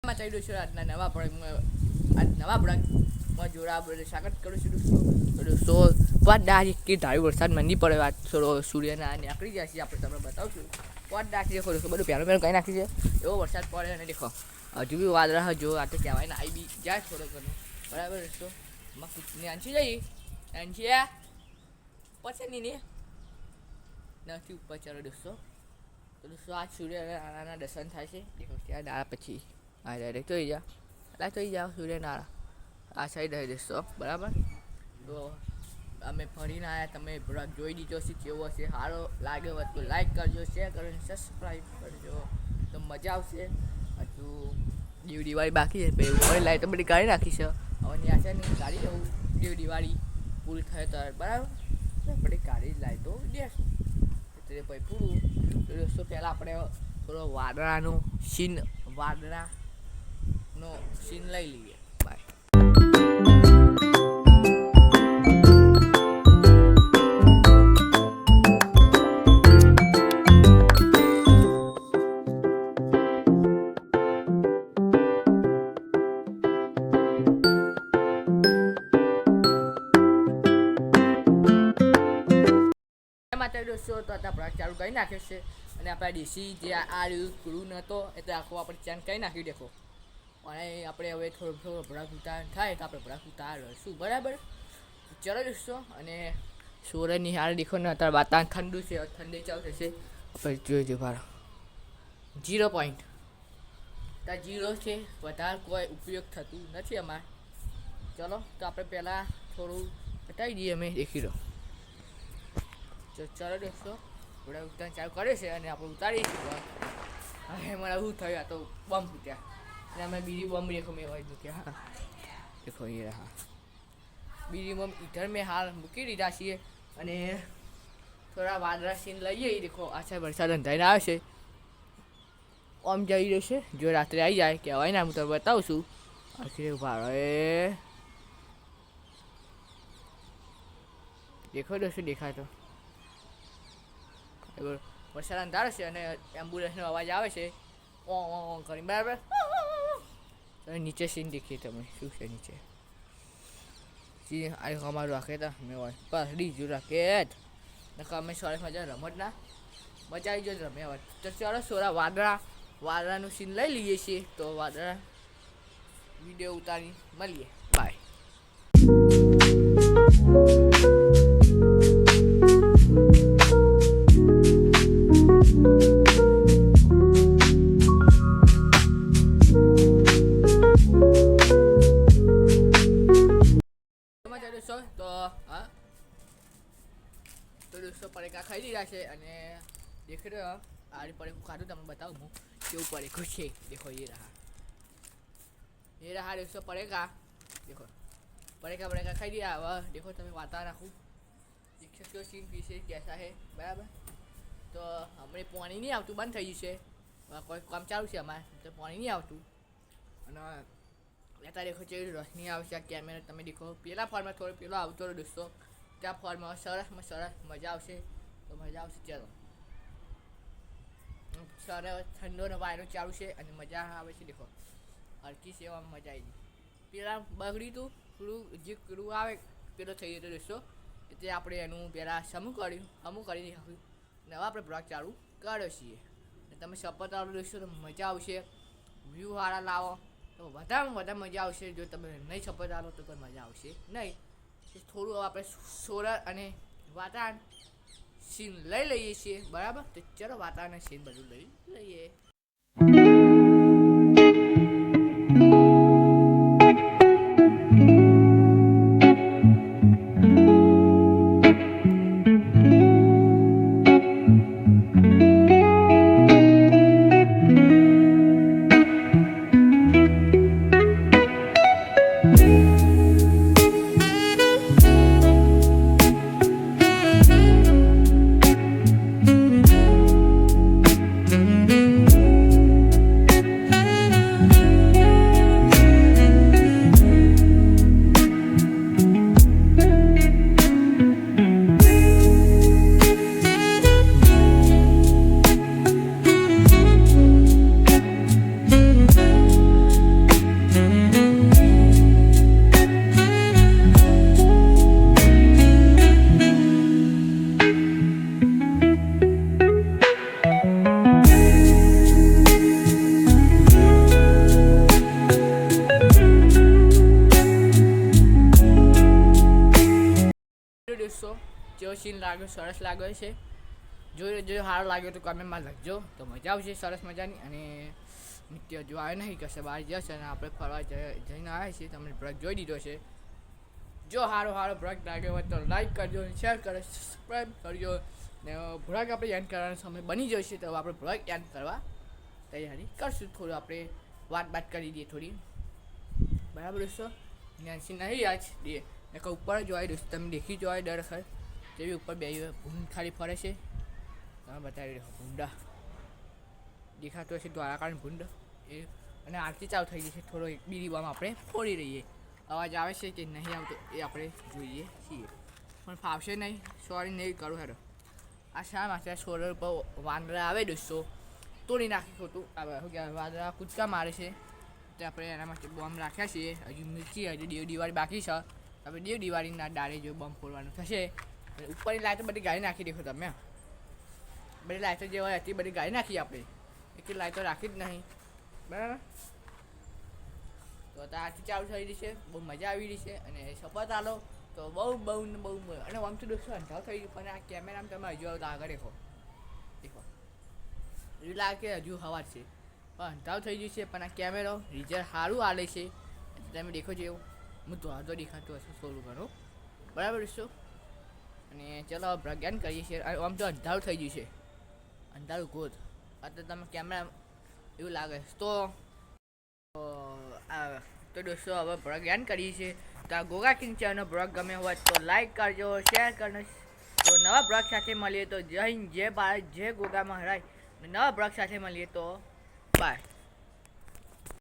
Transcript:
ચાલી રહ્યું છે આજના નવા પ્રોડક્ટમાં જોડા આપણે સ્વાગત કરું છું દોસ્તો પાંચ દાસ કે ધારી વરસાદ મંદી પડે વાત થોડો સૂર્યના નીકળી જાય છે આપણે તમને બતાવશું પાંચ દાસ દેખો દોસ્તો બધું પહેલું કહી નાખી છે એવો વરસાદ પડે અને દેખો હજુ બી વાદળા જો આ તો કહેવાય ને આવી બી જાય થોડો ઘણો બરાબર દોસ્તો આંચી જઈએ આંચી પછી નહીં નથી ઉપર ચાલો દોસ્તો તો દોસ્તો આ સૂર્યનારાયણના દર્શન થાય છે દેખો ત્યાં દાડા પછી આ ડાયરેક્ટ જોઈ જાઓ એટલે જોઈ જાઓ સૂર્યનારાયણ આ સાઈડ રહી દોસ્તો બરાબર તો અમે ફરીને આવ્યા તમે બ્લોગ જોઈ દીધો છે કેવો હશે સારો લાગ્યો હોય તો લાઈક કરજો શેર કરજો સબસ્ક્રાઈબ કરજો તો મજા આવશે હજુ દિવાળી બાકી છે પછી ઉપર લાઈટ બધી કાઢી નાખી છે હવે ત્યાં છે ને કાઢી જવું દિવાળી પૂરી થાય તો બરાબર બધી કાઢી લાઈટો દેશું એટલે પછી પૂરું તો દોસ્તો પહેલાં આપણે થોડો વાદળાનો સીન લઈ લઈએ બાય માટે દોસ્તો તો અત્યારે પ્રોડક્ટ ચાલુ કરી નાખ્યો છે અને આપણા ડીસી જે આ ક્રૂ નહોતો એટલે આખું આપણે ચેન્જ કરી નાખ્યું દેખો અને આપણે હવે થોડો ભડાક ઉતાર થાય તો આપણે ભડાક ઉતારશું બરાબર ચલો દોસ્તો અને સૂર્યની હાલ દેખો ને અત્યારે વાતાવરણ ઠંડુ છે ઠંડી ચાલુ થશે આપણે જોઈજો ભાડો 0 પોઈન્ટ ત્યાં 0 છે વધારે કોઈ ઉપયોગ થતું નથી અમારે ચલો તો આપણે પહેલાં થોડું હટાવી દઈએ અમે દેખી દો ચાલો દોસ્તો થોડા ઉતાર ચાલુ કરે છે અને આપણે ઉતારીશું હવે મને શું થયું આ તો બોમ્બ ફૂટ્યા અને અમે બીજી બોમ્બ દેખો મેં હોય મૂક્યા હા દેખો એ હા બીજી બોમ્બ ઇધર મેં હાલ મૂકી દીધા છીએ અને થોડા વાદળા સીન લઈએ દેખો આ સાહેબ વરસાદ અંધાઈને આવે છે આમ જઈ રહ્યો છે જો રાત્રે આવી જાય કહેવાય ને હું તમને બતાવું છું આખી ભાડો એ દેખો દોસ્તો દેખાય તો વરસાદ અંધારે છે અને એમ્બ્યુલન્સનો અવાજ આવે છે ઓ કરી બરાબર નીચે સીન દેખીએ તમે શું છે નીચે સીન આ અમારું રાખે તા મેં હોય બસ બીજું રાખે જ નકર અમે સરસ મજા રમત ના મજા આવી જાય રમે હોય તો ચાલો સોરા વાદળાનું સીન લઈ લઈએ છીએ તો વાદળા વિડીયો ઉતારી મળીએ બાય તો દોસ્તો પડીકા ખાઈ લીધા છે અને દેખી રહ્યો આ પડીકું ખાધું તમને બતાવું હું કેવું પડીકું છે દેખો એ રહા દોસ્તો પડીકા દેખો પડીકા ખાઈ લીધા હવે દેખો તમે વાતાવરણ આખું દેખ શકશો સીન પીસે કેસા હે બરાબર તો હમણાં પાણી નહીં આવતું બંધ થઈ ગયું છે કોઈ કામ ચાલુ છે અમારે તો પાણી નહીં આવતું અને લેતા દેખો છે રોશની આવશે આ કેમેરા તમે દેખો પેલા ફોનમાં થોડો પેલો આવતો રહ્યો દોસ્તો ત્યાં ફોનમાં સરસ મજા આવશે તો મજા આવશે ચાલો સરસ ઠંડોનો વાયરો ચાલુ છે અને મજા આવે છે દેખો હરકી સેવામાં મજા આવી ગઈ પેલા બગડ્યું હતું થોડું જે ક્રૂ આવે પેલો થઈ ગયો દોસ્તો એટલે આપણે એનું પહેલાં સમૂહ કરી નાખ્યું નવા આપણે બ્લોગ ચાલુ કર્યો છીએ તમે સપોર્ટ આવો દોસ્તો તો મજા આવશે વ્યૂ સારા લાવો તો વધારેમાં વધારે મજા આવશે જો તમે નહીં સપોર્ટ આવો તો કોઈ મજા આવશે નહીં થોડું આપણે સોલર અને વાતાવરણ સીન લઈ લઈએ છીએ બરાબર તો ચલો વાતાવરણ સીન બધું લઈ લઈએ સીન લાગ્યો, સરસ લાગ્યો છે. જો સારો લાગ્યો તો કમેન્ટમાં લખજો, તો મજા આવશે સરસ મજાની. અને નિત્ય જો આવે નહીં કશે બહાર જશે અને આપણે ફરવા જઈને આવ્યા છીએ, તમે બ્લોગ જોઈ દીધો છે. જો સારો બ્લોગ લાગ્યો હોય તો લાઈક કરજો, શેર કરો, સબસ્ક્રાઈબ કરજો. ને બ્લોગ આપણે એન્ડ કરવાનો સમય બની જશે, તો આપણે બ્લોગ એન્ડ કરવા તૈયારી કરશું. થોડું આપણે વાત કરી દઈએ થોડી, બરાબર દોસ્તો. નેન્સી નહીં આજ દે ને કહું ઉપર જ હોય દોસ્તો, તમે દેખી જો હોય દર વખત જેવી ઉપર બે ભૂંડ ખાલી ફરે છે. તમે બતાવી રહ્યો ભૂંડા દેખાતો હશે, દ્વારકાનું ભૂંડ એ. અને આરતી ચાલુ થઈ ગઈ છે, થોડો એક બીજી બોમ્બ આપણે ફોડી રહીએ. અવાજ આવે છે કે નહીં આવતો એ આપણે જોઈએ છીએ, પણ ફાવશે નહીં, સોરી નહીં કરું. હેડો આ શા માટે સોલર પર વાંદરા આવે દોસ્તો, તોડી નાખી ખોટું આવે. શું કહેવાય, વાંદરા કૂદકા મારે છે, તો આપણે એના માટે બોમ્બ રાખ્યા છીએ. હજુ મિર્ચી, હજુ દિવાળી બાકી છે. આપણે દિવાળીના ડાળે જો બોમ્બ ફોડવાનું થશે. ઉપરની લાઈટો બધી ગાળી નાખી દેખો તમે, બધી લાઈટો જે હોય હતી બધી ગાળી નાખી આપણે, એટલી લાઈટો રાખી જ નહીં, બરાબર. તો આથી ચાલુ થઈ રહી છે, બહુ મજા આવી રહી છે. અને શપથ આલો તો બહુ અને આમ તો દોસ્તો અંધાવ થઈ ગયું, પણ આ કેમેરામાં તમે હજુ આવતા આગળ દેખો એવું લાગે કે હજુ હવા છે, પણ અંધાવ થઈ ગયું છે. પણ આ કેમેરો રિઝલ્ટ સારું આલે છે, તમે દેખો છો એવું હું તો અડધો દેખાતો હશે થોડું ઘણું, બરાબર દોસ્તો. અને ચલો પ્રજ્ઞાન કરીએ છીએ. આમ તો અંધારું થઈ ગયું છે, અંધારું ગોદ. અત્યારે તમે કેમેરા એવું લાગે તો દોસ્તો હવે પ્રજ્ઞાન કરીએ છીએ. તો આ ગોગા કિંગ ચેનલનો બ્લોગ ગમે હોય તો લાઈક કરજો, શેર કરજો. તો નવા બ્લોગ સાથે મળીએ તો જય હિન્દ, જય ભારત, જય ગોગા મહારાજ. નવા બ્લોગ સાથે મળીએ તો બાય.